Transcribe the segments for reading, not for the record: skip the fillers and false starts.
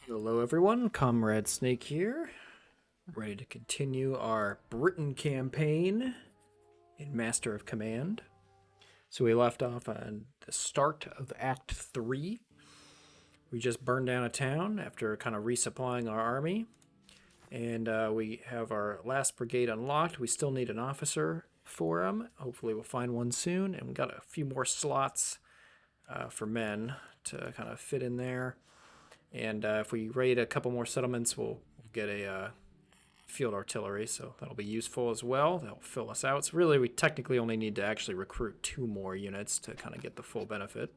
Hello, everyone. Comrade Snake here, ready to continue our Britain campaign in Master of Command. So we left off on the start of Act 3. We just burned down a town after kind of resupplying our army, and we have our last brigade unlocked. We still need an officer for them. Hopefully, we'll find one soon, and we got a few more slots for men to kind of fit in there. And if we raid a couple more settlements, we'll get a field artillery, so that'll be useful as well. That'll fill us out. So really, we technically only need to actually recruit 2 more units to kind of get the full benefit.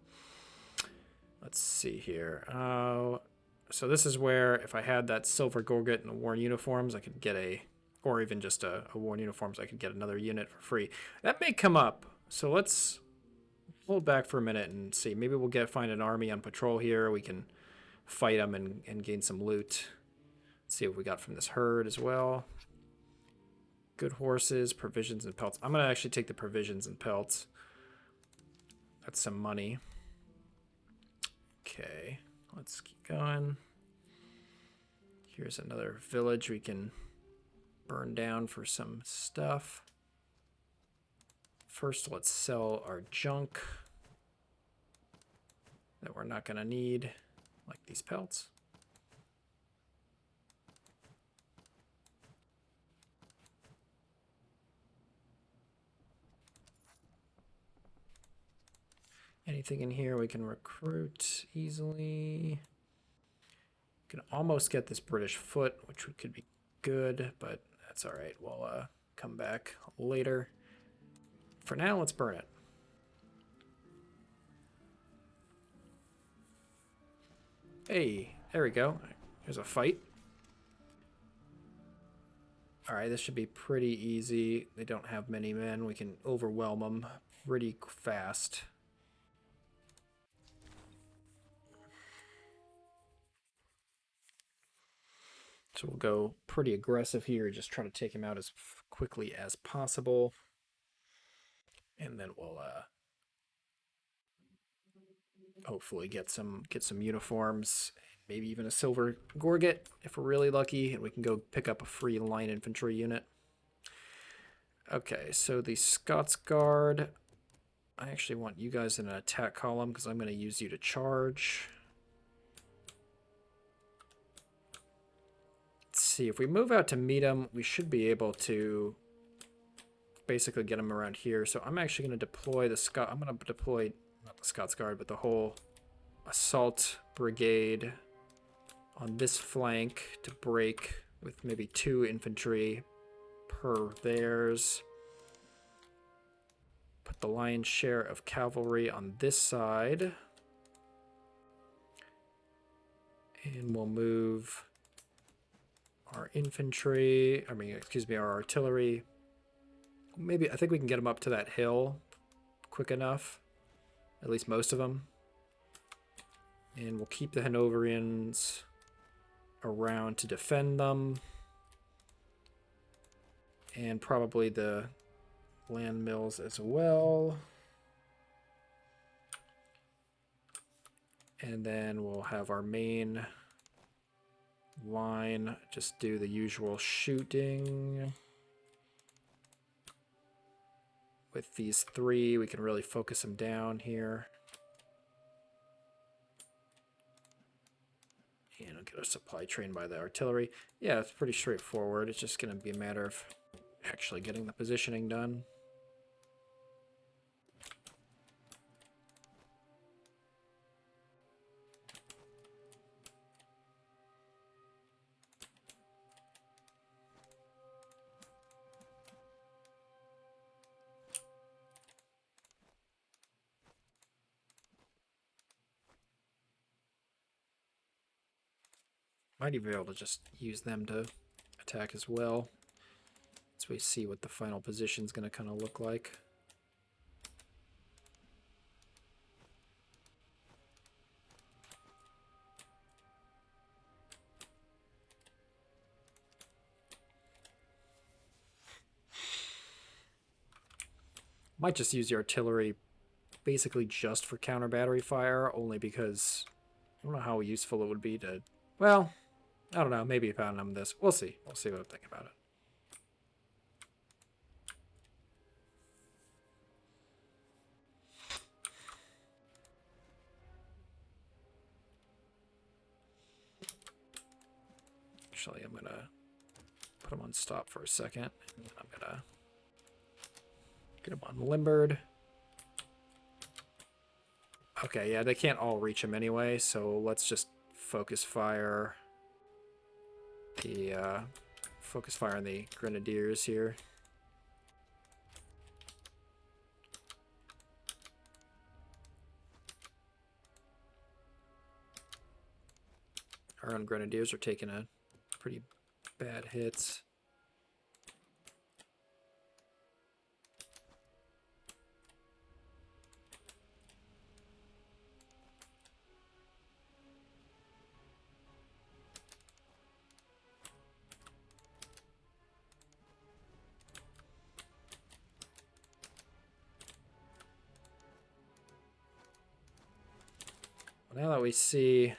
Let's see here. So this is where if I had that silver gorget and the worn uniforms, I could get or even just a worn uniforms, I could get another unit for free. That may come up. So let's hold back for a minute and see. Maybe we'll find an army on patrol here. We can fight them and gain some loot. Let's see what we got from this herd as well. Good horses, provisions, and pelts. I'm going to actually take the provisions and pelts. That's some money. Okay, let's keep going. Here's another village we can burn down for some stuff. First, let's sell our junk that we're not going to need, like these pelts. Anything in here we can recruit easily. Can almost get this British foot, which could be good, but that's all right. We'll come back later. For now, let's burn it. Hey, there we go. There's a fight. All right, this should be pretty easy. They don't have many men. We can overwhelm them pretty fast. So we'll go pretty aggressive here, just try to take him out as quickly as possible. And then we'll hopefully get some uniforms, maybe even a silver gorget if we're really lucky, and we can go pick up a free line infantry unit. Okay, so the Scots Guard, I actually want you guys in an attack column because I'm going to use you to charge. Let's see, if we move out to meet them, we should be able to basically get them around here. So I'm actually going to deploy I'm going to deploy not the Scots Guard, but the whole assault brigade on this flank to break with maybe 2 infantry per theirs. Put the lion's share of cavalry on this side. And we'll move our infantry, our artillery. Maybe, I think we can get them up to that hill quick enough. At least most of them. And we'll keep the Hanoverians around to defend them. And probably the land mills as well. And then we'll have our main line just do the usual shooting. With these 3, we can really focus them down here. And I'll get a supply train by the artillery. Yeah, it's pretty straightforward. It's just going to be a matter of actually getting the positioning done. Might even be able to just use them to attack as well. So we see what the final position is going to kind of look like. Might just use the artillery basically just for counter battery fire, only because I don't know how useful it would be to Well, I don't know. Maybe pound them this. We'll see. We'll see what I'm thinking about it. Actually, I'm going to put them on stop for a second. And then I'm going to get them on limbered. Okay, yeah, they can't all reach him anyway, so let's just focus fire the on the grenadiers here. Our own grenadiers are taking a pretty bad hits. Now that we see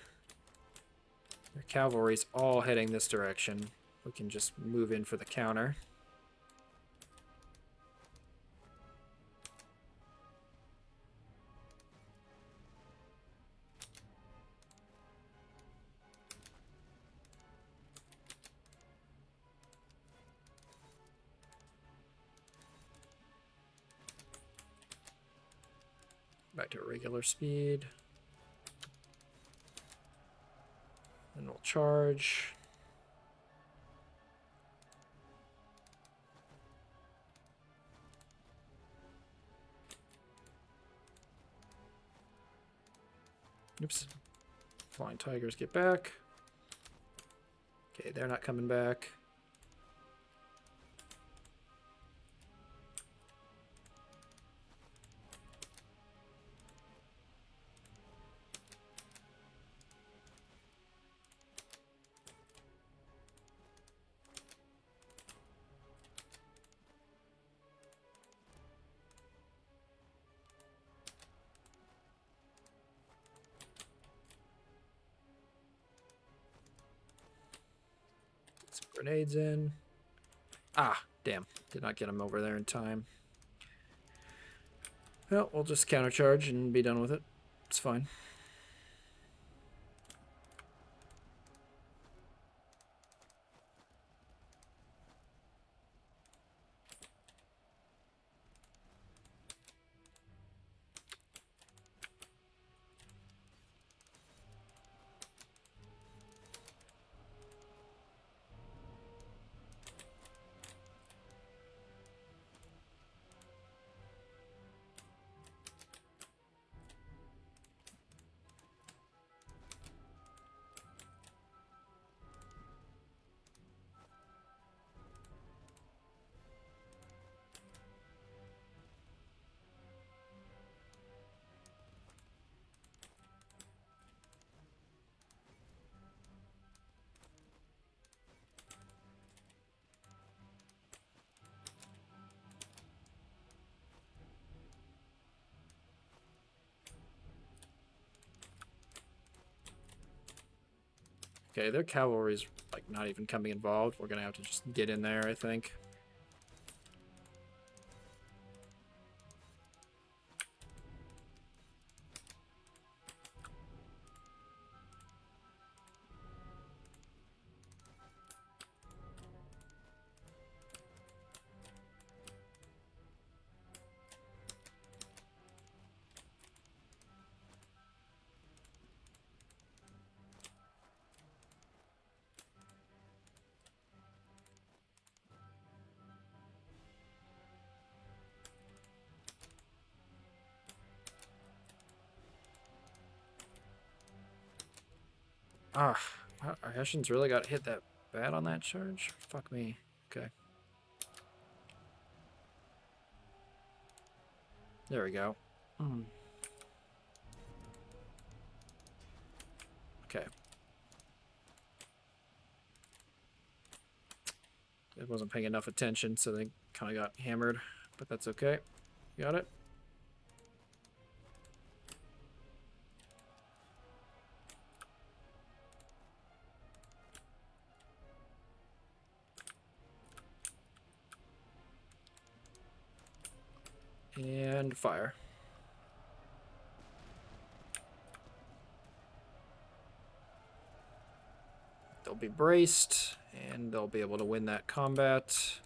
the cavalry's all heading this direction, we can just move in for the counter. Back to regular speed. Then we'll charge. Oops. Flying Tigers get back. Okay, they're not coming back. Some grenades in. Ah, damn. Did not get him over there in time. Well, we'll just countercharge and be done with it. It's fine. Okay, their cavalry's like not even coming involved. We're gonna have to just get in there, I think. Ah, our Hessians really got hit that bad on that charge? Fuck me. Okay. There we go. Okay. It wasn't paying enough attention, so they kind of got hammered, but that's okay. Got it. And fire. They'll be braced, and they'll be able to win that combat.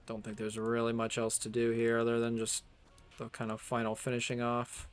Don't think there's really much else to do here other than just the kind of final finishing off.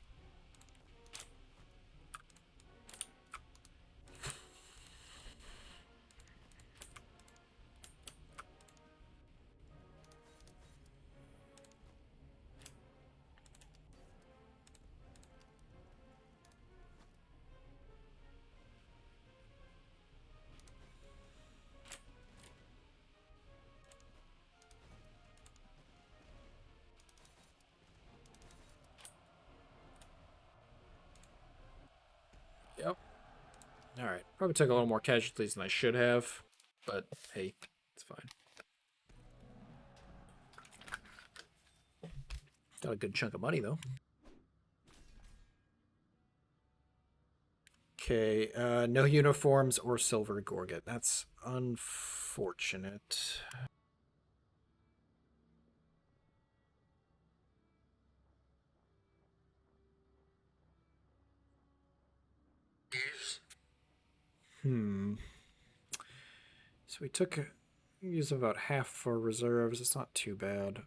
Yep. Alright. Probably took a little more casualties than I should have, but hey, it's fine. Got a good chunk of money, though. Okay, no uniforms or silver gorget. That's unfortunate. So we use about half for reserves. It's not too bad.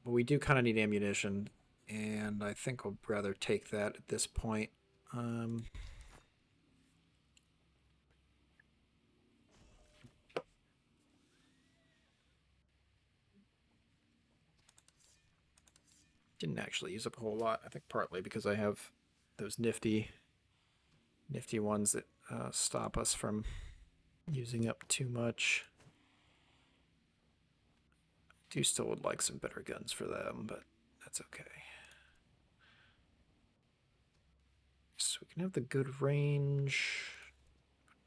But we do kind of need ammunition, and I think I'll rather take that at this point. Didn't actually use up a whole lot. I think partly because I have those nifty ones that stop us from using up too much. Do still would like some better guns for them, but that's okay. So we can have the good range,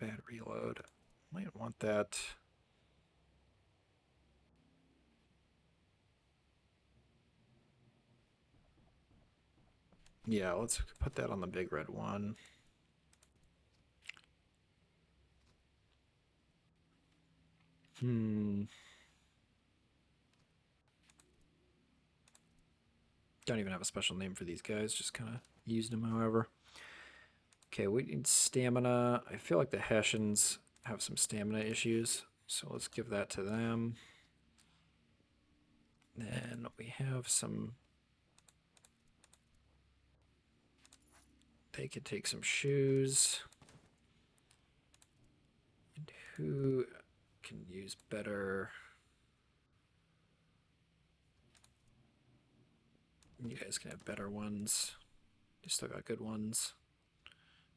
bad reload. Might want that. Yeah, let's put that on the big red one. Don't even have a special name for these guys, just kind of used them however. Okay, we need stamina. I feel like the Hessians have some stamina issues, so let's give that to them. Then we have some... They could take some shoes. And who can use better... You guys can have better ones. You still got good ones.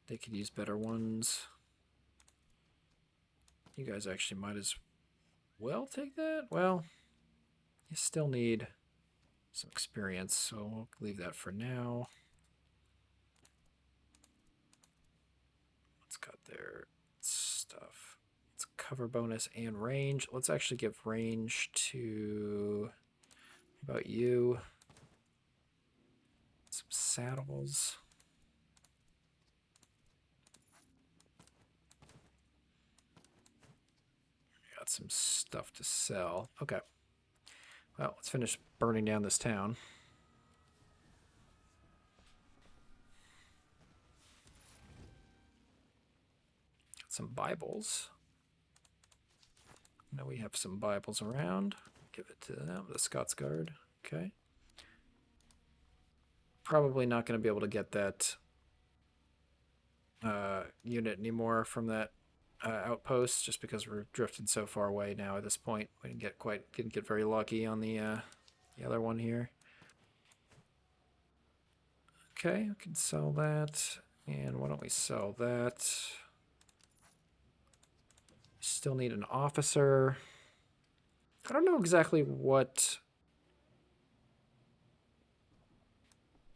They could use better ones. You guys actually might as well take that. Well, you still need some experience, so we'll leave that for now. Let's cut their stuff. It's cover bonus and range. Let's actually give range to... How about you? Some saddles. Got some stuff to sell. Okay. Well, let's finish burning down this town. Got some Bibles. Now we have some Bibles around. Give it to them, the Scots Guard. Okay. Probably not going to be able to get that unit anymore from that outpost, just because we're drifting so far away now at this point. We didn't get very lucky on the other one here. Okay, we can sell that. And why don't we sell that? Still need an officer. I don't know exactly what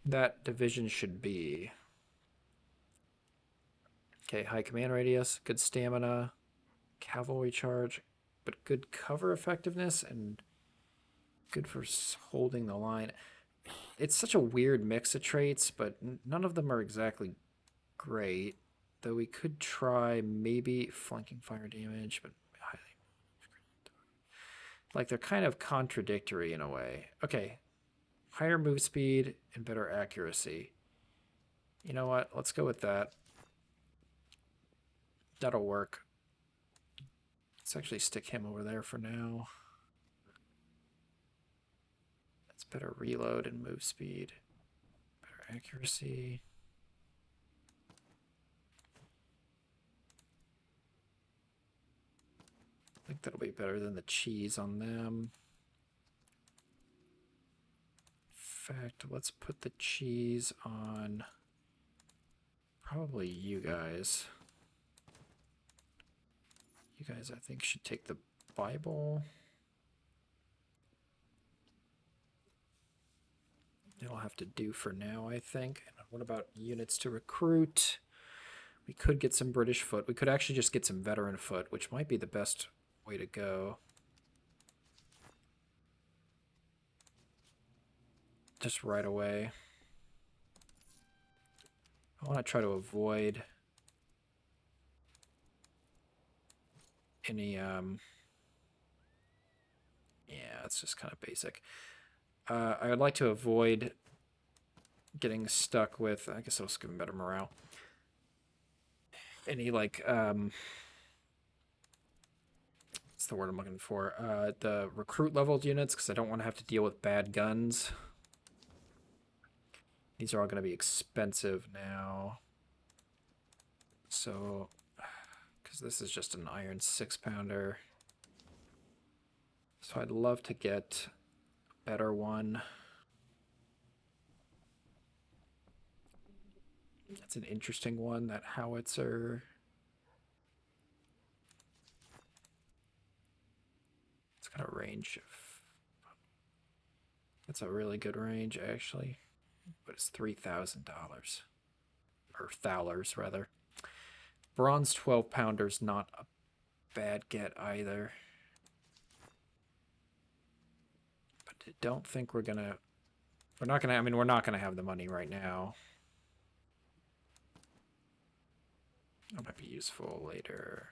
that division should be. Okay, high command radius, good stamina. cavalry charge, but good cover effectiveness and good for holding the line. It's such a weird mix of traits, but none of them are exactly great. Though we could try maybe flanking fire damage, but like they're kind of contradictory in a way. Okay, higher move speed and better accuracy. You know what? Let's go with that. That'll work. Let's actually stick him over there for now. That's better reload and move speed. Better accuracy. I think that'll be better than the cheese on them. In fact, let's put the cheese on probably you guys. You guys, I think, should take the Bible. It'll have to do for now, I think. And what about units to recruit? We could get some British foot. We could actually just get some veteran foot, which might be the best way to go. Just right away. I want to try to avoid any yeah, it's just kind of basic. I would like to avoid getting stuck with, I guess I'll just give him better morale, any like what's the word I'm looking for, the recruit leveled units, because I don't want to have to deal with bad guns. These are all going to be expensive now, so because this is just an iron 6-pounder. So I'd love to get a better one. That's an interesting one, that howitzer. It's got a range of... That's a really good range, actually. But it's $3,000. Or thalers, rather. Bronze 12-pounder's not a bad get either. But I don't think we're gonna... We're not gonna... I mean, we're not gonna have the money right now. That might be useful later.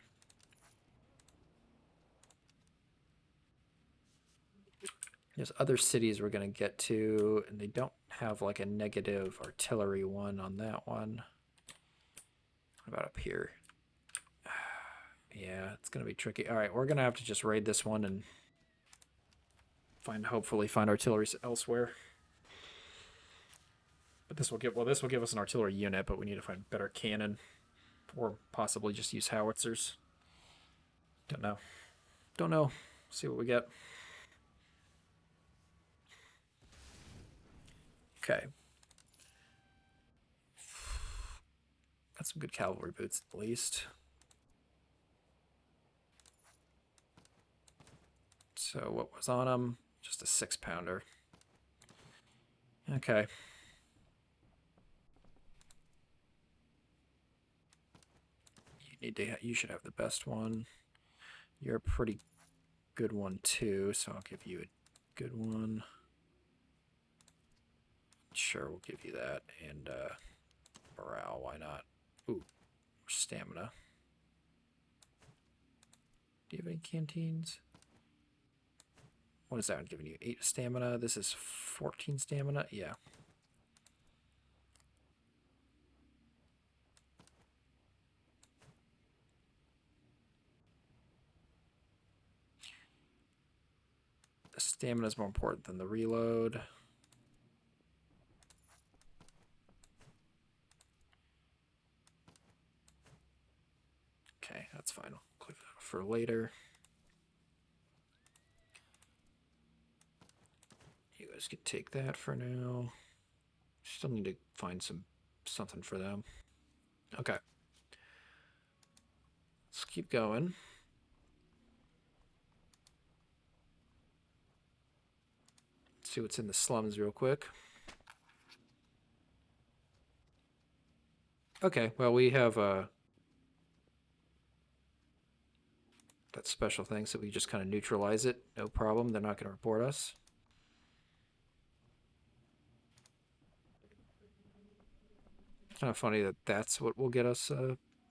There's other cities we're going to get to, and they don't have like a negative artillery one on that one. What about up here? Yeah, it's going to be tricky. All right, we're going to have to just raid this one and hopefully find artillery elsewhere. But this will give us an artillery unit, but we need to find better cannon. Or possibly just use howitzers. Don't know. Don't know. See what we get. Okay. Got some good cavalry boots at least. So what was on them? Just a 6-pounder. Okay. You should have the best one. You're a pretty good one too, so I'll give you a good one. Sure, we'll give you that. And morale, why not? Ooh, stamina. Do you have any canteens? What is that one giving you? 8 stamina. This is 14 stamina. Yeah. The stamina is more important than the reload. Okay, that's fine. I'll click that for later. You guys can take that for now. Still need to find something for them. Okay. Let's keep going. Let's see what's in the slums real quick. Okay, well, we have that special thing, so we just kind of neutralize it. No problem. They're not going to report us. Kind of funny that that's what will get us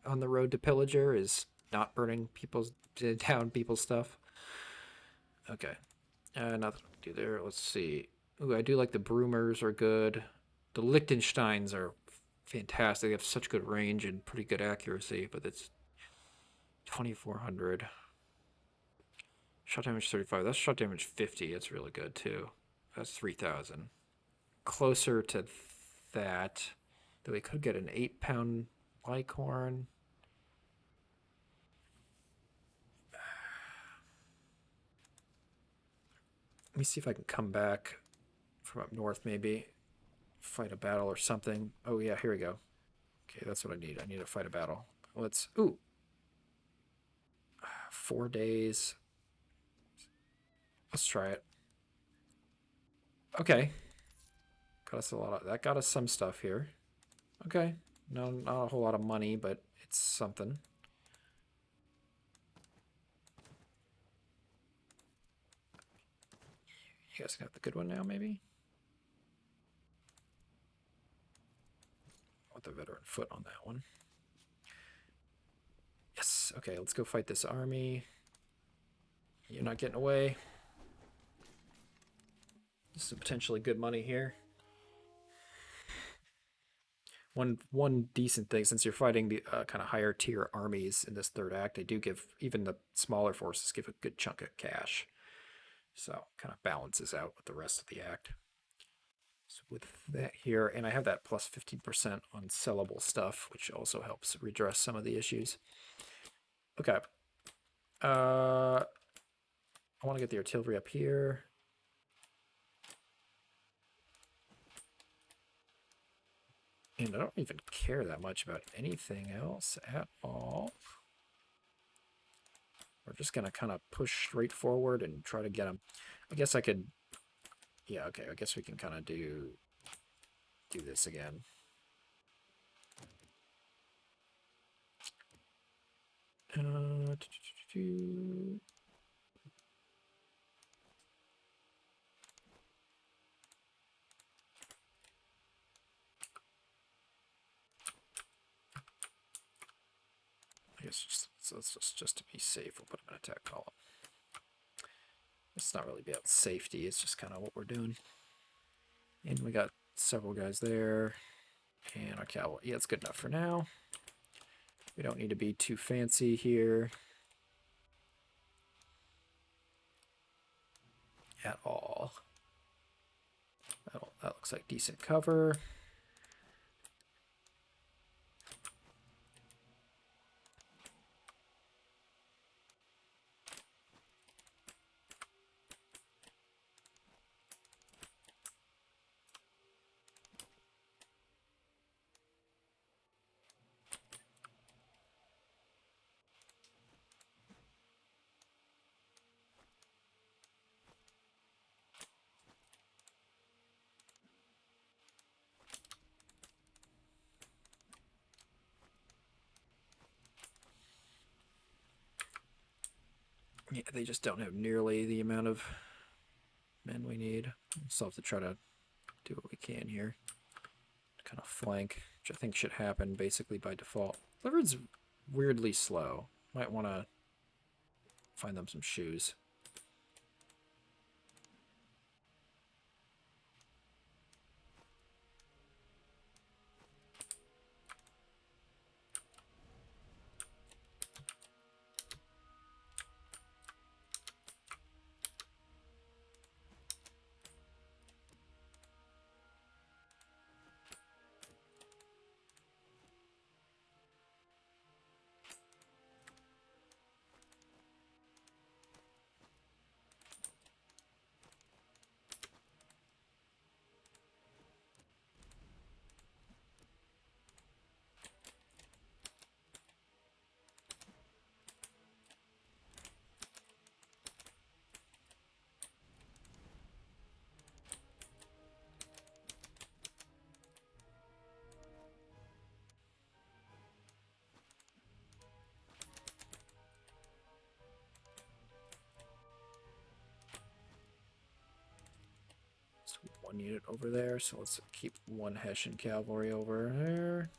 on the road to Pillager, is not burning people's down people's stuff. Okay, nothing to do there. Let's see. Ooh, I do like the Broomers are good. The Liechtensteins are fantastic. They have such good range and pretty good accuracy, but it's 2,400. Shot damage 35. That's shot damage 50. It's really good too. That's 3,000. Closer to that. Though we could get an 8-pound Lycorn. Let me see if I can come back from up north, maybe. Fight a battle or something. Oh, yeah, here we go. Okay, that's what I need. I need to fight a battle. Let's... Ooh. 4 days. Let's try it. Okay. Got us a lot of... That got us some stuff here. Okay. No, not a whole lot of money, but it's something. You guys got the good one now, maybe? I want the veteran foot on that one. Yes. Okay, let's go fight this army. You're not getting away. This is potentially good money here. One decent thing, since you're fighting the kind of higher tier armies in this third act, they do give, even the smaller forces give a good chunk of cash. So kind of balances out with the rest of the act. So with that here, and I have that plus 15% on sellable stuff, which also helps redress some of the issues. Okay. I want to get the artillery up here. And I don't even care that much about anything else at all. We're just going to kind of push straight forward and try to get them. I guess I could... Yeah, okay, I guess we can kind of do this again. I guess just to be safe, we'll put them in attack column. It's not really about safety, it's just kind of what we're doing. And we got several guys there. And our cavalry, yeah, it's good enough for now. We don't need to be too fancy here at all. That looks like decent cover. Yeah, they just don't have nearly the amount of men we need. We'll still have to try to do what we can here. Kind of flank, which I think should happen basically by default. Clifford's weirdly slow. Might want to find them some shoes. one unit over there, so let's keep one Hessian cavalry over there.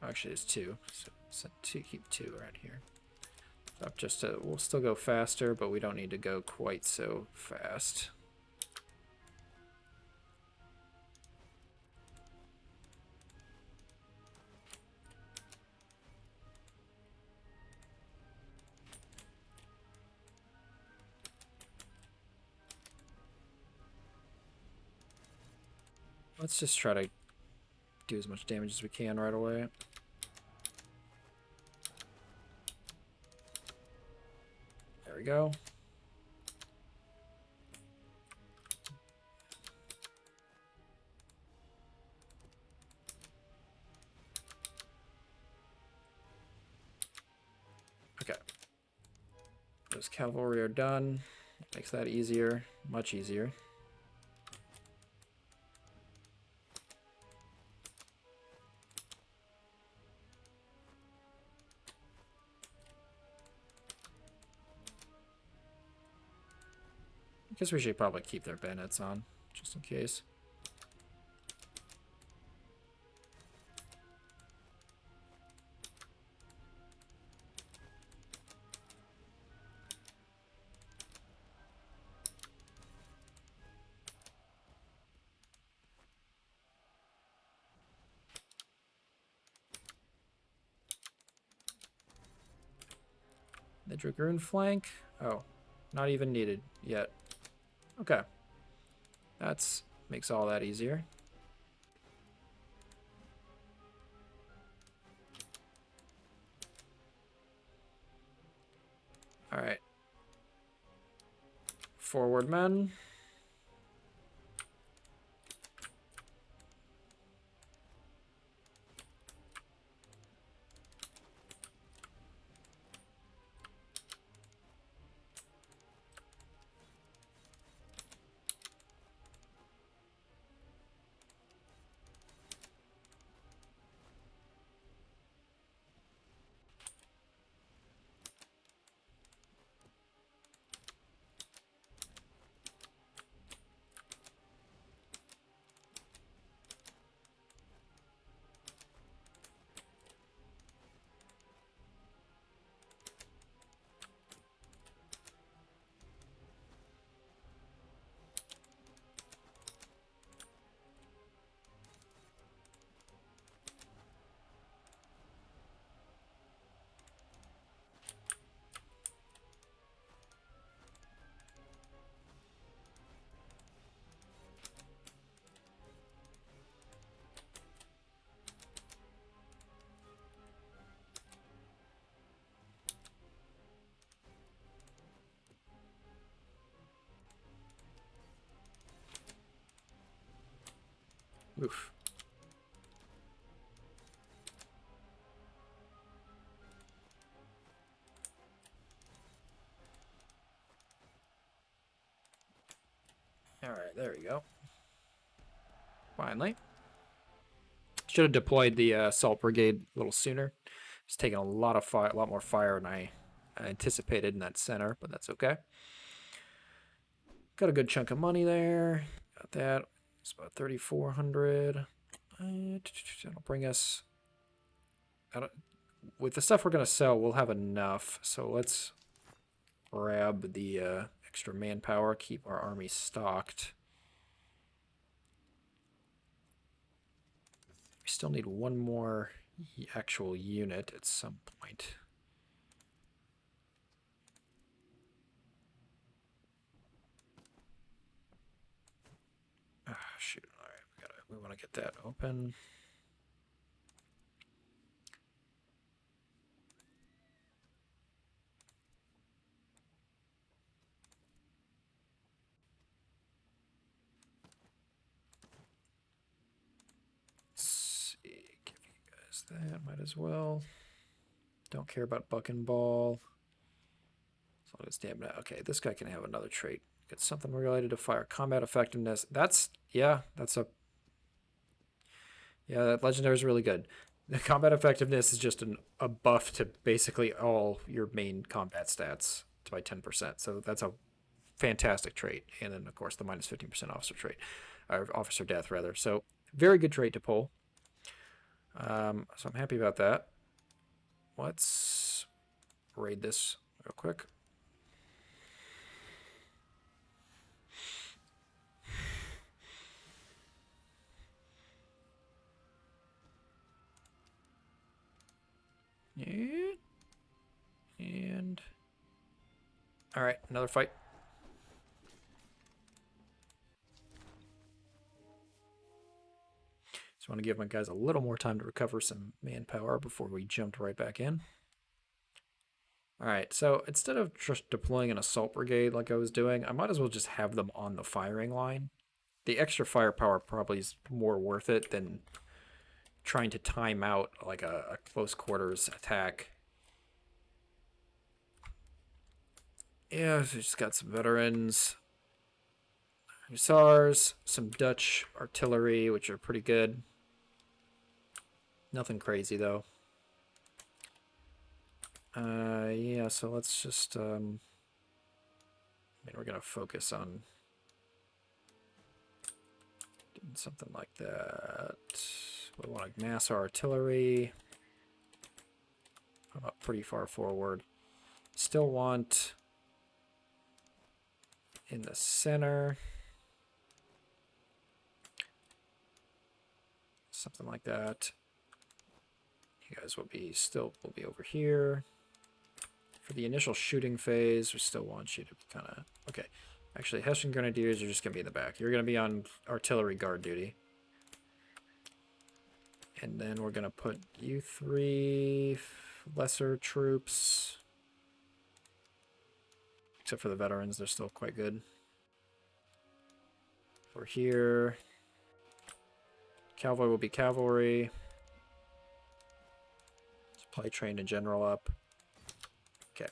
Actually, it's two, so keep two right here. Up just to, we'll still go faster, but we don't need to go quite so fast. Let's just try to do as much damage as we can right away. There we go. Okay. Those cavalry are done. Makes that easier, much easier. I guess we should probably keep their bayonets on, just in case. The Dragoon flank? Oh, not even needed yet. Okay. That's makes all that easier. All right. Forward, men. Oof. All right, there we go. Finally. Should have deployed the assault brigade a little sooner. It's taking a lot of fire, a lot more fire than I anticipated in that center, but that's okay. Got a good chunk of money there. Got that. It's about 3,400. That'll bring us. With the stuff we're gonna sell, we'll have enough. So let's grab the extra manpower. Keep our army stocked. We still need one more actual unit at some point. Ah, shoot. All right, we want to get that open. That might as well. Don't care about buck and ball. As long as stamina. Okay, this guy can have another trait. Get something related to fire. Combat effectiveness. That's that legendary is really good. The combat effectiveness is just a buff to basically all your main combat stats by 10%. So that's a fantastic trait. And then, of course, the minus 15% officer trait, or officer death, rather. So, very good trait to pull. So, I'm happy about that. Let's raid this real quick. Yeah. And all right, another fight. Just want to give my guys a little more time to recover some manpower before we jumped right back in. All right, so instead of just deploying an assault brigade like I was doing, I might as well just have them on the firing line. The extra firepower probably is more worth it than trying to time out like a close quarters attack. Yeah, so just got some veterans, hussars, some Dutch artillery, which are pretty good. Nothing crazy though. Yeah, so let's just I mean, we're gonna focus on doing something like that. We want to mass our artillery. I'm up pretty far forward. Still want in the center. Something like that. You guys will be over here. For the initial shooting phase, we still want you to kind of... Okay. Actually, Hessian Grenadiers are just going to be in the back. You're going to be on artillery guard duty. And then we're going to put you three lesser troops. Except for the veterans, they're still quite good. We're here. Cavalry will be cavalry. Supply train in general up. Okay.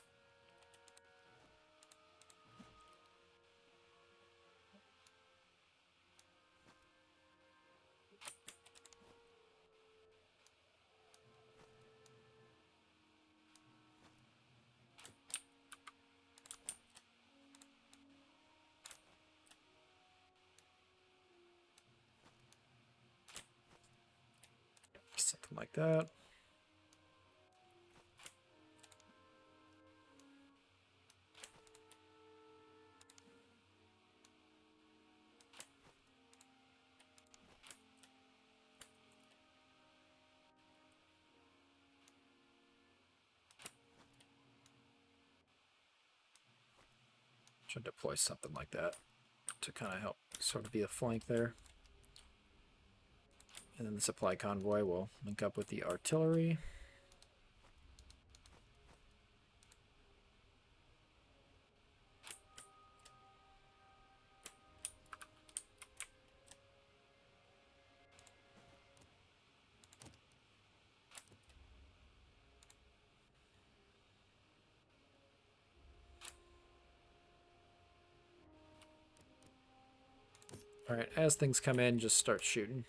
Something like that. Should deploy something like that to kind of help sort of be a flank there. And then the supply convoy will link up with the artillery. All right, as things come in, just start shooting.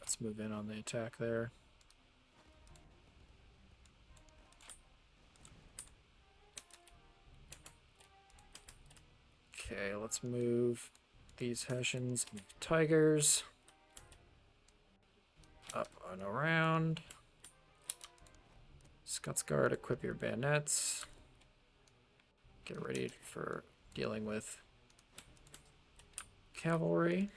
Let's move in on the attack there. Okay, let's move these Hessians and Tigers up and around. Scotsguard, equip your bayonets. Get ready for dealing with cavalry.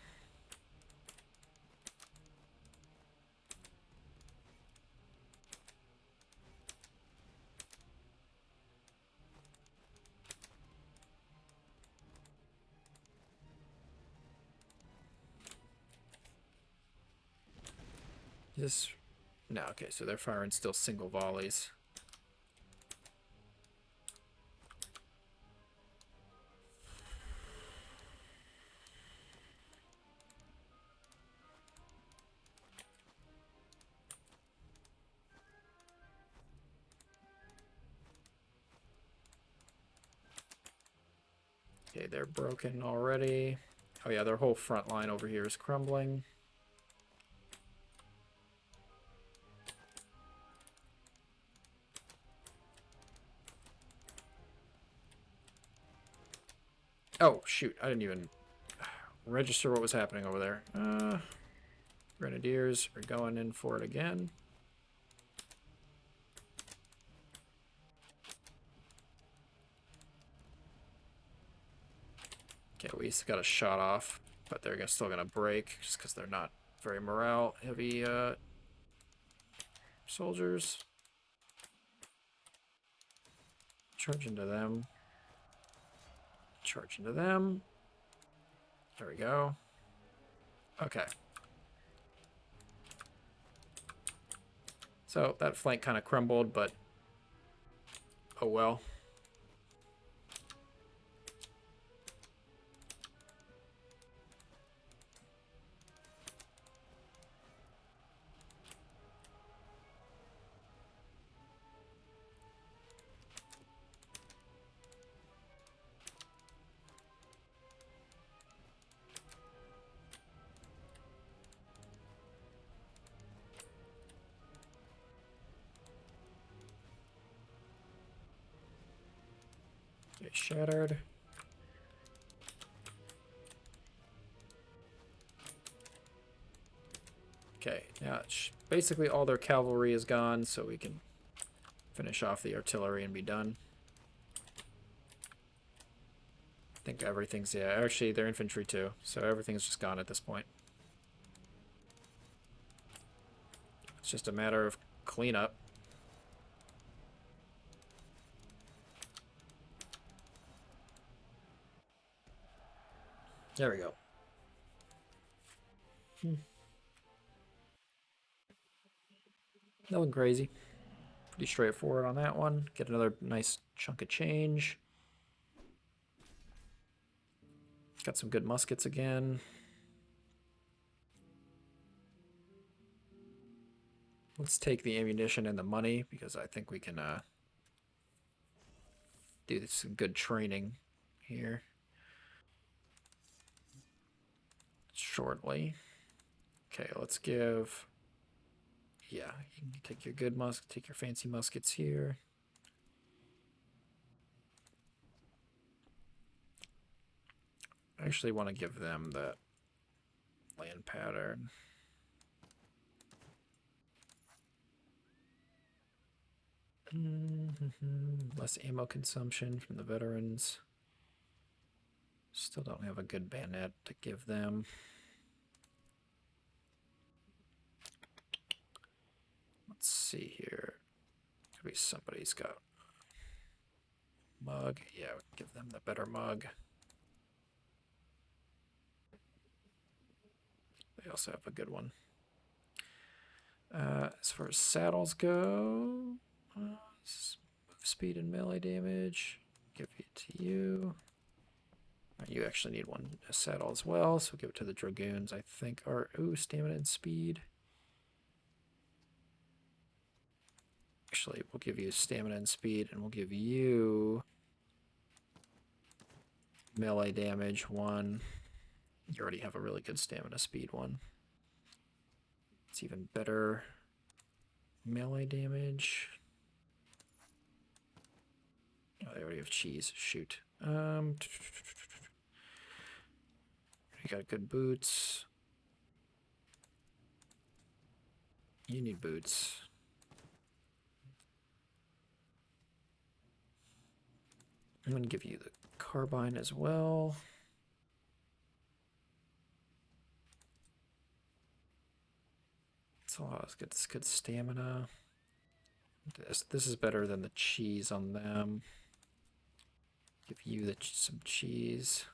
Is this... No, okay, so they're firing still single volleys. Okay, they're broken already. Oh yeah, their whole front line over here is crumbling. Oh, shoot. I didn't even register what was happening over there. Grenadiers are going in for it again. Okay, we got a shot off, but they're still going to break just because they're not very morale-heavy soldiers. Charge into them. Charge into them. There we go. Okay. So that flank kind of crumbled, but oh well. Okay, shattered. Okay, now basically all their cavalry is gone, so we can finish off the artillery and be done. I think everything's, yeah, actually their infantry too, so everything's just gone at this point. It's just a matter of cleanup. There we go. Nothing crazy. Pretty straightforward on that one. Get another nice chunk of change. Got some good muskets again. Let's take the ammunition and the money because I think we can do some good training here shortly. Okay, let's give... Yeah, you can take your good take your fancy muskets here. I actually want to give them the land pattern. Less ammo consumption from the veterans. Still don't have a good bayonet to give them. Let's see here. Maybe somebody's got mug. Yeah, give them the better mug. They also have a good one. As far as saddles go, move speed and melee damage. Give it to you. You actually need a saddle as well, so we'll give it to the dragoons, I think. Or, ooh, stamina and speed. Actually, we'll give you stamina and speed, and we'll give you melee damage 1. You already have a really good stamina speed 1. It's even better melee damage. Oh, they already have cheese. Shoot. You got good boots. You need boots. I'm going to give you the carbine as well. It's a lot of good stamina. This is better than the cheese on them. Give you some cheese.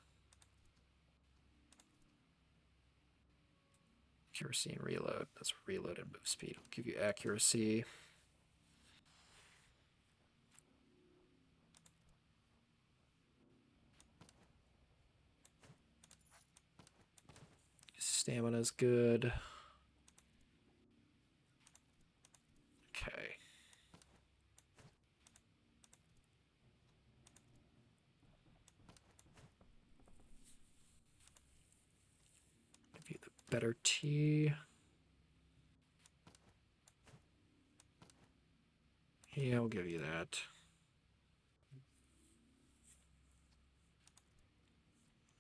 Accuracy and reload. That's reload and move speed. I'll give you accuracy. Stamina's good. Okay. Give you the better tea. Yeah, I'll give you that.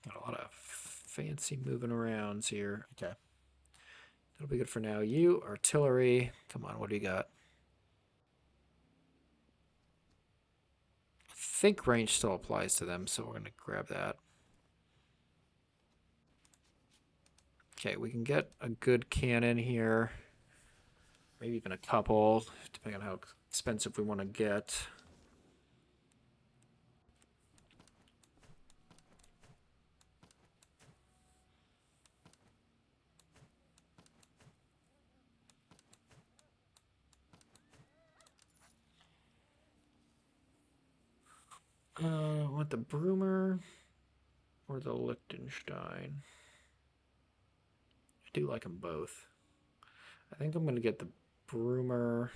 Got a lot of fancy moving arounds here. Okay. That'll be good for now. You, artillery. Come on, what do you got? I think range still applies to them, so we're going to grab that. Okay, we can get a good cannon here. Maybe even a couple, depending on how expensive we want to get. Want the Broomer or the Liechtenstein? I do like them both. I think I'm going to get the Broomer.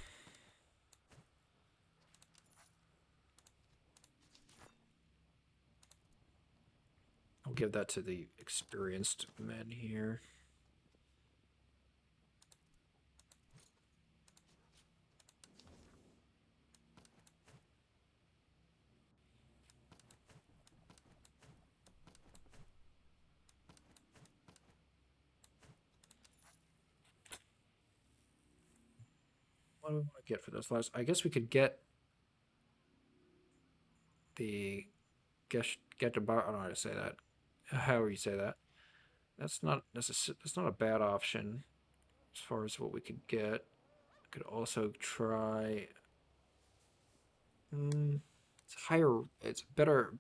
I'll give that to the experienced men here. What do we want to get for those last? I guess we could get the get the bar. I don't know how to say that. However you say that. That's not necessarily. That's not a bad option as far as what we could get. Could also try. It's higher. It's better.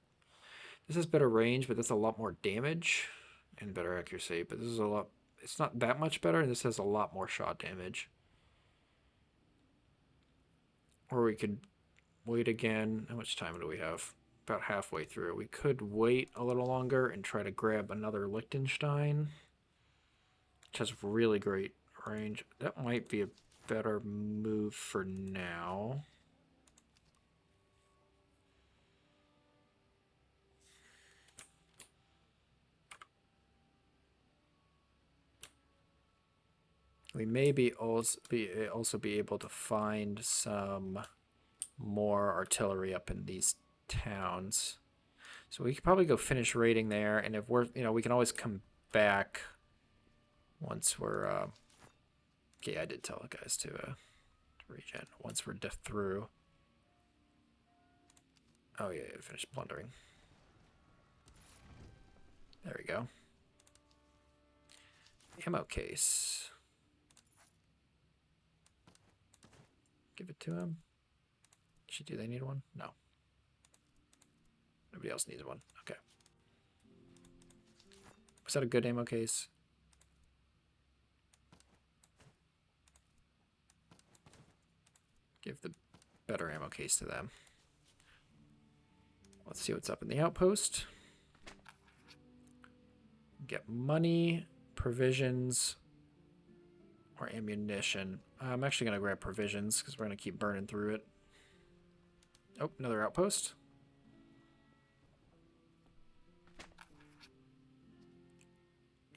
This has better range, but that's a lot more damage and better accuracy. But this is a lot. It's not that much better, and this has a lot more shot damage. Or we could wait again. How much time do we have? About halfway through. We could wait a little longer and try to grab another Liechtenstein, which has really great range. That might be a better move for now. We may be also be able to find some more artillery up in these towns. So we could probably go finish raiding there, and if we're, we can always come back once we're, okay, I did tell the guys to regen once we're through. Oh yeah, finish plundering. There we go. Ammo case. Give it to him. Actually, do they need one? No. Nobody else needs one. Okay. Was that a good ammo case? Give the better ammo case to them. Let's see what's up in the outpost. Get money, provisions, or ammunition. I'm actually going to grab provisions because we're going to keep burning through it. Oh, another outpost.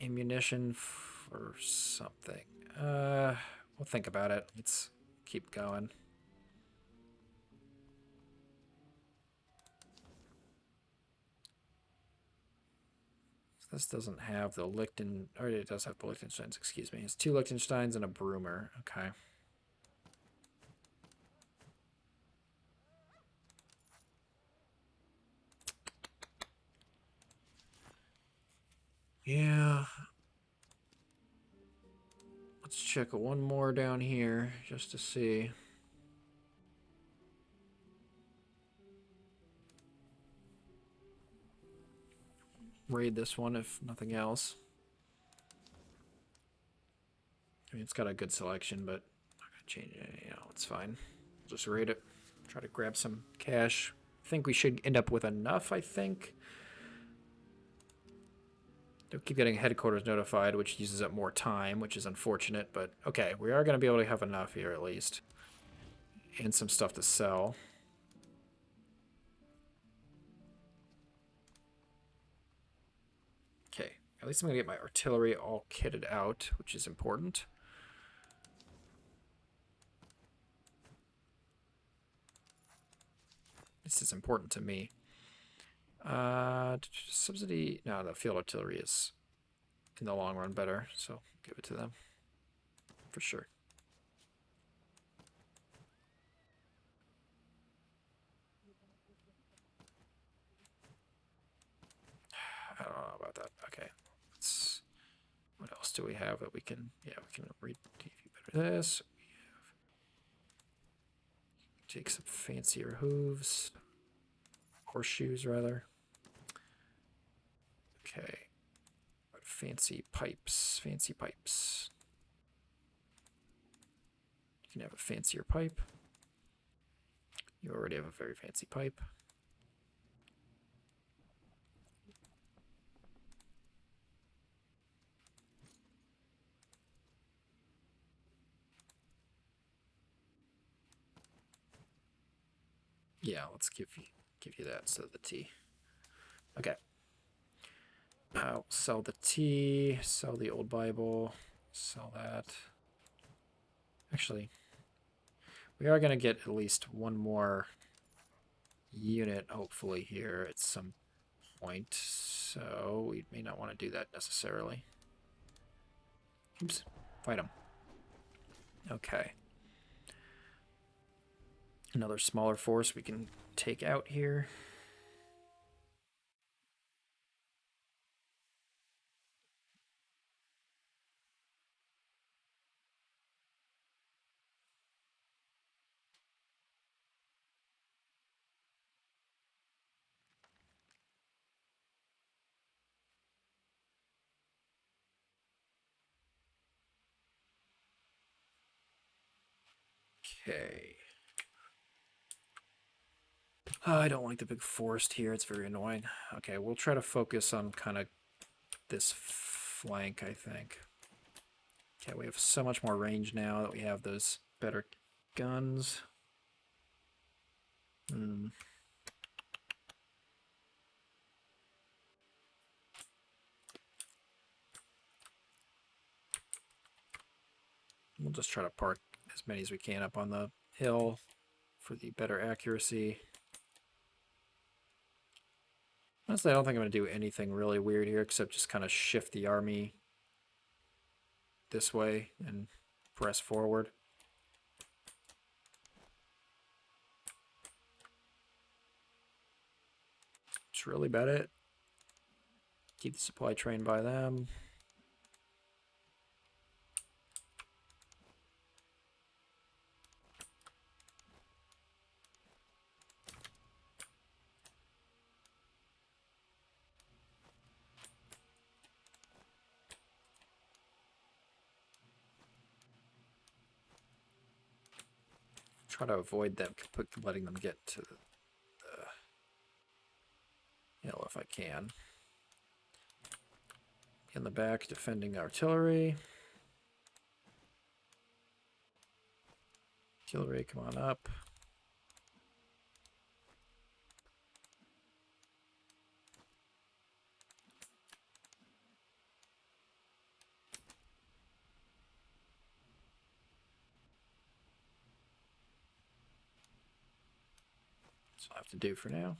Ammunition for something. We'll think about it. Let's keep going. This doesn't have the Lichten, or it does have the Liechtensteins, excuse me. It's 2 Liechtensteins and a Broomer. Okay. Yeah. Let's check one more down here just to see. Raid this one if nothing else. I mean, it's got a good selection, but I'm not gonna change it. You know, it's fine. Just raid it. Try to grab some cash. I think we should end up with enough, I think. They'll keep getting headquarters notified, which uses up more time, which is unfortunate, but okay, we are going to be able to have enough here at least. And some stuff to sell. Okay, at least I'm going to get my artillery all kitted out, which is important. This is important to me. Subsidy... No, the field artillery is in the long run better, so give it to them. For sure. I don't know about that. Okay. What else do we have that we can... Yeah, we can read better this. We have... Take some fancier hooves. Horseshoes, rather. Okay. Fancy pipes. Fancy pipes. You can have a fancier pipe. You already have a very fancy pipe. Yeah, let's give you that instead of the tea. Okay. I'll sell the tea, sell the old Bible, sell that. Actually, we are going to get at least one more unit, hopefully, here at some point. So we may not want to do that necessarily. Oops, fight him. Okay. Another smaller force we can take out here. Okay. I don't like the big forest here. It's very annoying. Okay, we'll try to focus on kind of this flank, I think. Okay, we have so much more range now that we have those better guns. We'll just try to park as many as we can up on the hill for the better accuracy. Honestly, I don't think I'm going to do anything really weird here except just kind of shift the army this way and press forward. That's really about it. Keep the supply train by them. Try to avoid them, letting them get to the hill if I can. In the back, defending artillery. Artillery, come on up. That's all I have to do for now.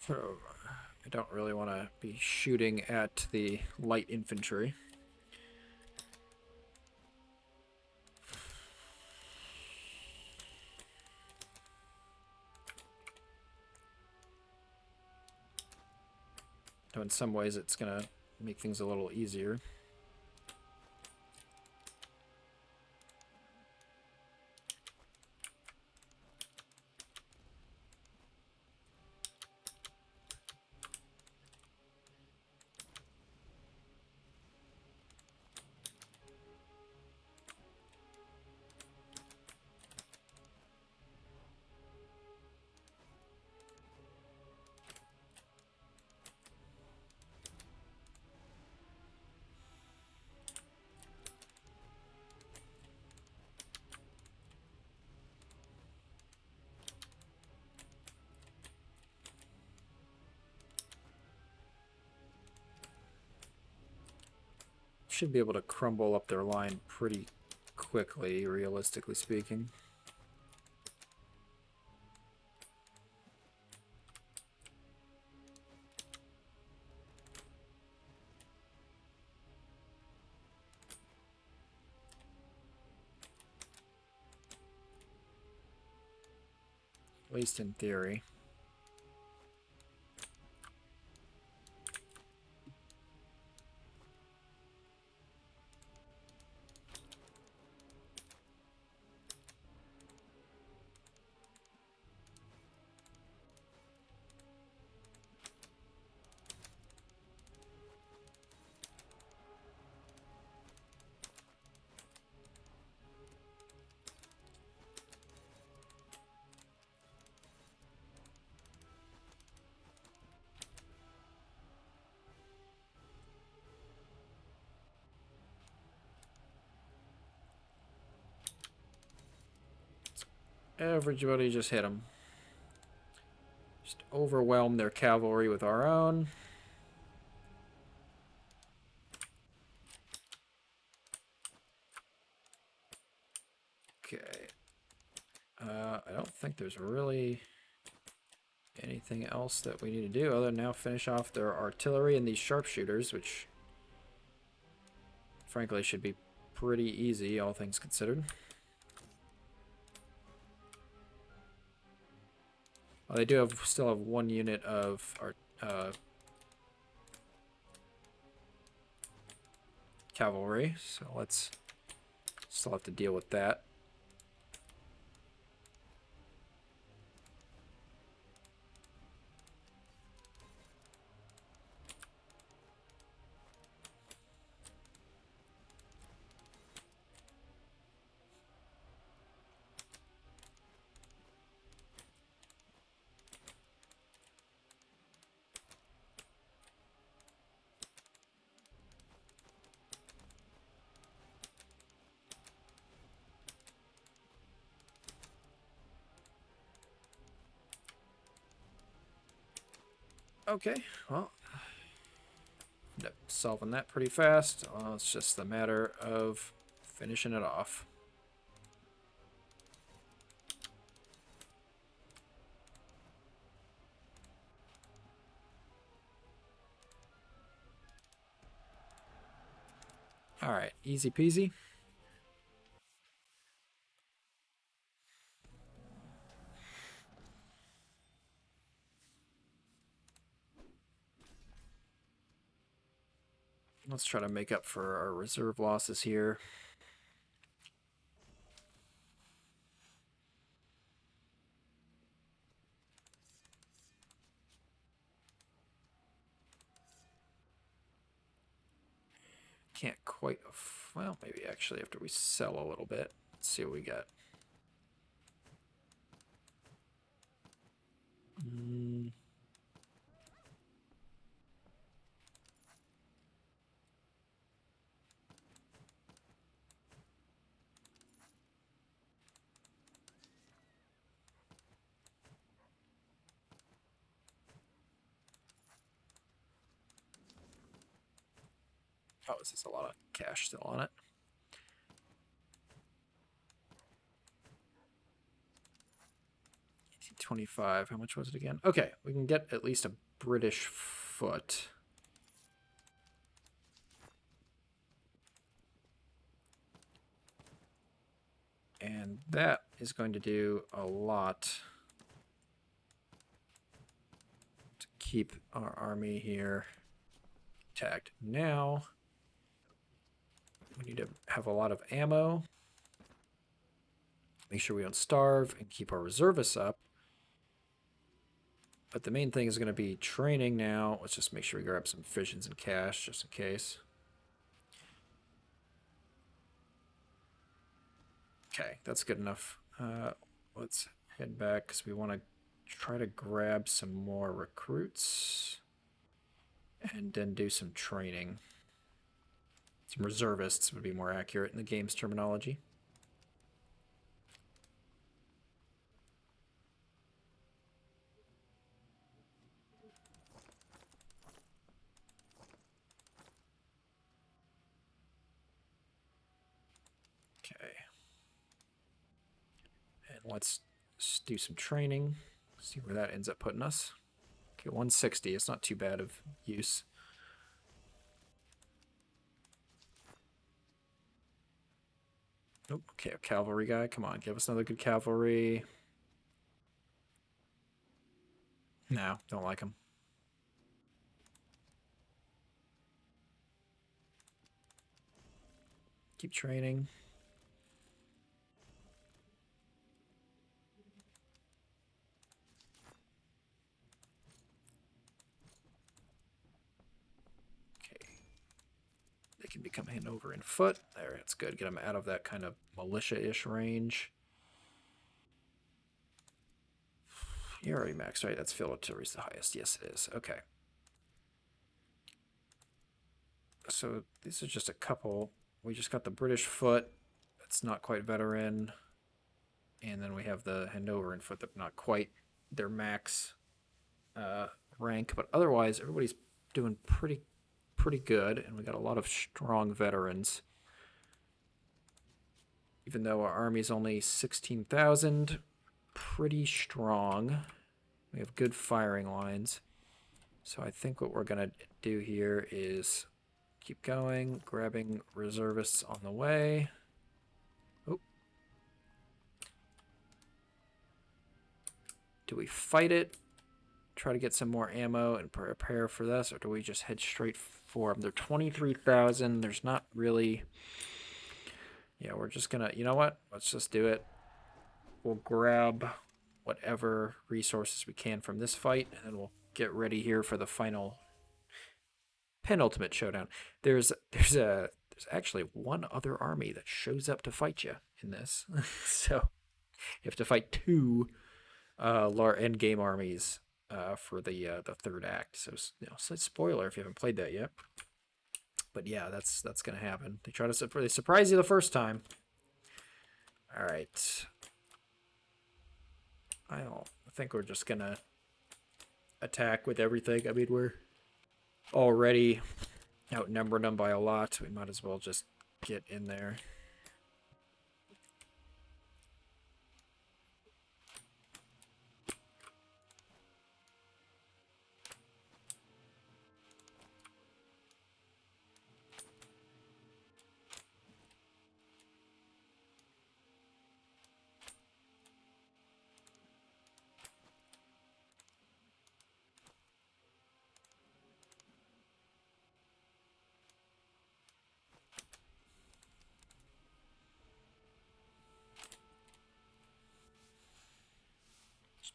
So I don't really want to be shooting at the light infantry. Though in some ways it's going to make things a little easier. Should be able to crumble up their line pretty quickly, realistically speaking. At least in theory. Everybody just hit them. Just overwhelm their cavalry with our own. Okay. I don't think there's really anything else that we need to do other than now finish off their artillery and these sharpshooters, which frankly should be pretty easy, all things considered. Well, they do still have one unit of our cavalry, so let's still have to deal with that. Okay, well, end up solving that pretty fast. It's just a matter of finishing it off. All right, easy peasy. Let's try to make up for our reserve losses here. Can't quite, well, maybe actually after we sell a little bit. Let's see what we got. Oh, this is a lot of cash still on it. 25. How much was it again? Okay, we can get at least a British foot. And that is going to do a lot to keep our army here intact. Now, we need to have a lot of ammo. Make sure we don't starve and keep our reservists up. But the main thing is going to be training now. Let's just make sure we grab some fissions and cash just in case. Okay, that's good enough. Let's head back because we want to try to grab some more recruits and then do some training. Some reservists would be more accurate in the game's terminology. Okay. And let's do some training. See where that ends up putting us. Okay, 160. It's not too bad of use. Nope. Okay, a cavalry guy. Come on, give us another good cavalry. No, don't like him. Keep training. They can become hand over in foot. There, that's good. Get them out of that kind of militia-ish range. You're already maxed, right? That's field artillery's the highest. Yes, it is. Okay. So these are just a couple. We just got the British foot. That's not quite veteran. And then we have the Hanoverian foot that's not quite their max rank. But otherwise, everybody's doing pretty good. And we got a lot of strong veterans. Even though our army's only 16,000, pretty strong. We have good firing lines. So I think what we're going to do here is keep going, grabbing reservists on the way. Oh. Do we fight it? Try to get some more ammo and prepare for this, or do we just head straight for them? They're 23,000. There's not really... Yeah, we're just gonna... You know what? Let's just do it. We'll grab whatever resources we can from this fight, and then we'll get ready here for the final penultimate showdown. There's actually one other army that shows up to fight you in this. So you have to fight two end game armies for the third act. So slight spoiler if you haven't played that yet. But yeah, that's gonna happen. They surprise you the first time. All right. I think we're just gonna attack with everything. I mean, we're already outnumbered them by a lot. We might as well just get in there.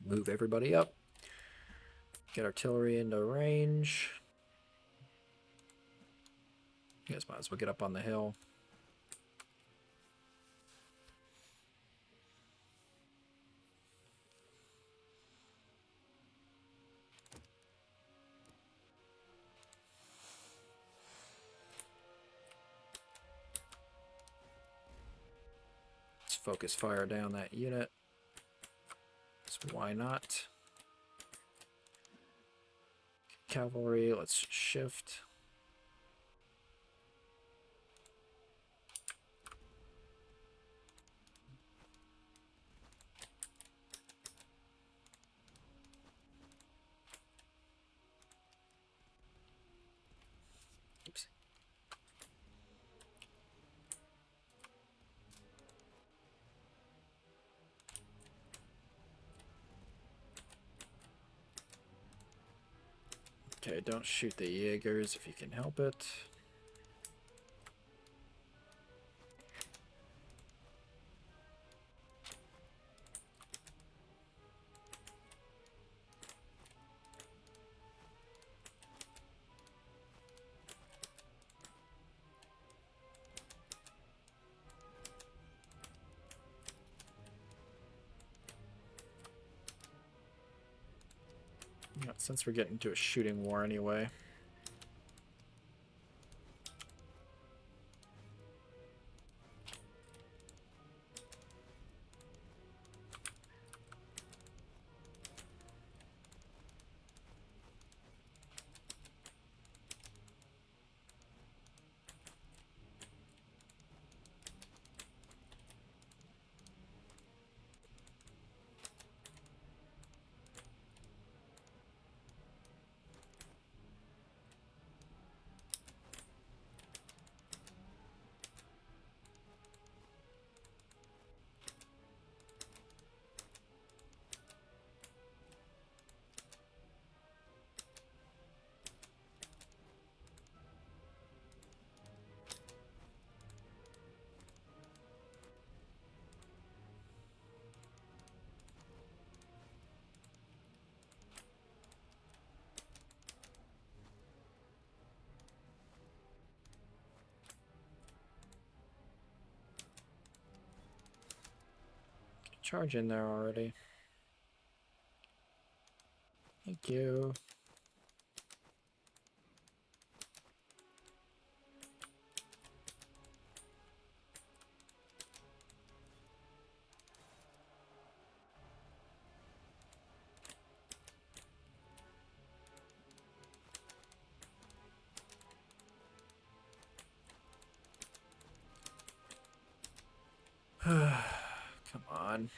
Move everybody up. Get artillery into range. You guys might as well get up on the hill. Let's focus fire down that unit. So why not? Cavalry, let's shift. Okay, don't shoot the Jaegers if you can help it. Yeah, since we're getting to a shooting war anyway. Charge in there already. Thank you. Come on.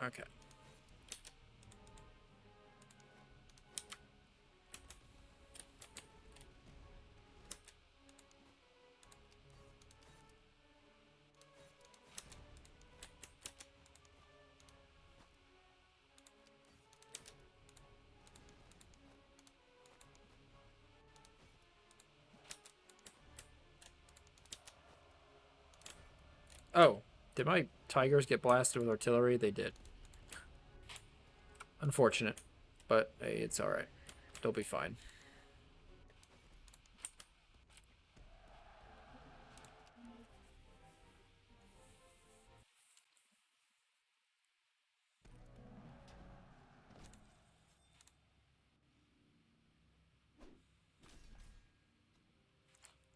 Okay. Oh, did my tigers get blasted with artillery? They did. Unfortunate, but hey, it's alright. They'll be fine.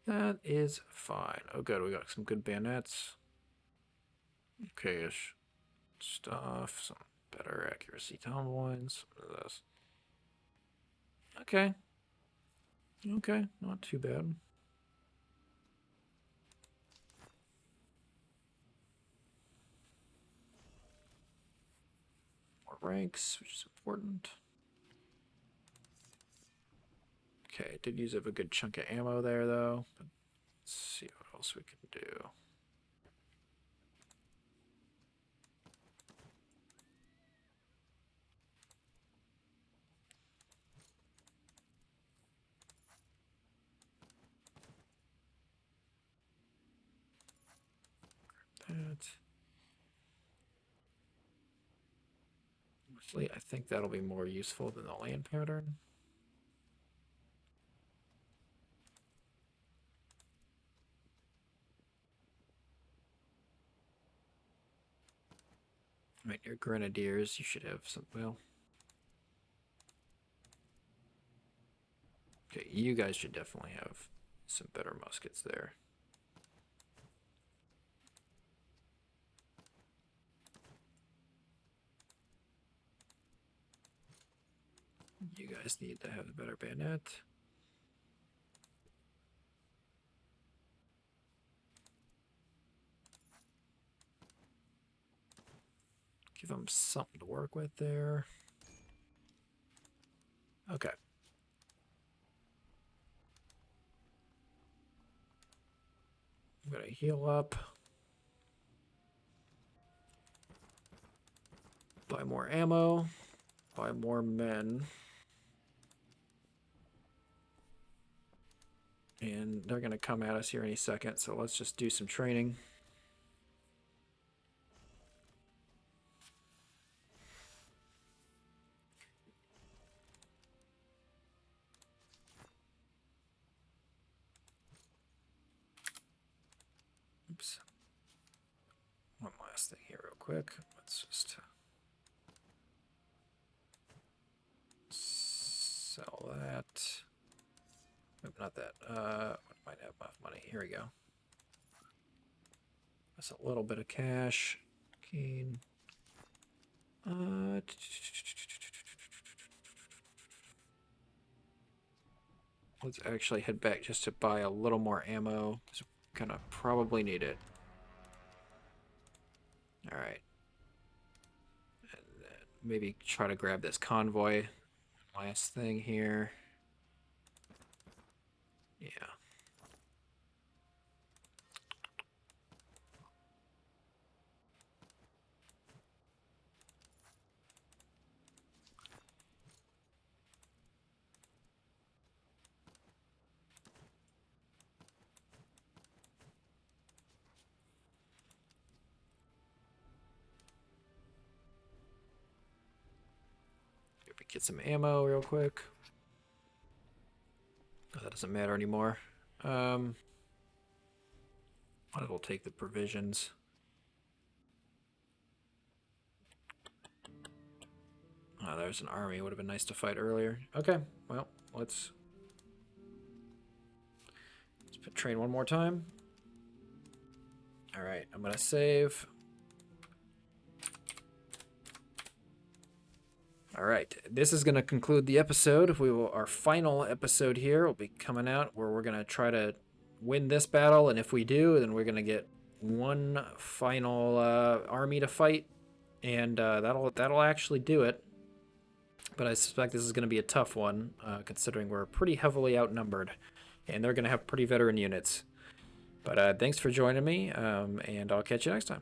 That is fine. Oh, good. We got some good bayonets. Okay-ish stuff. Some better accuracy tomboins. What is this? Okay. Okay. Not too bad. More ranks, which is important. Okay, did use up a good chunk of ammo there, though. But let's see what else we can do. That. Actually, I think that'll be more useful than the land pattern. Right, your grenadiers, you should have some, well... Okay, you guys should definitely have some better muskets there. You guys need to have a better bayonet. Give them something to work with there. Okay. I'm gonna heal up. Buy more ammo. Buy more men. And they're gonna come at us here any second, so let's just do some training. Oops. One last thing here real quick. Let's just sell that. Nope, not that. Might have enough money. Here we go. That's a little bit of cash. Keen. Let's actually head back just to buy a little more ammo. Because we're gonna probably need it. Alright. And then maybe try to grab this convoy. Last thing here. Yeah. Get some ammo real quick. Oh, that doesn't matter anymore. Might as well take the provisions. Oh, there's an army. Would have been nice to fight earlier. Okay, well, let's train one more time. All right, I'm gonna save. All right, this is gonna conclude the episode. Our final episode here will be coming out where we're gonna try to win this battle, and if we do, then we're gonna get one final army to fight, and that'll actually do it. But I suspect this is going to be a tough one, considering we're pretty heavily outnumbered, and they're going to have pretty veteran units. But thanks for joining me, and I'll catch you next time.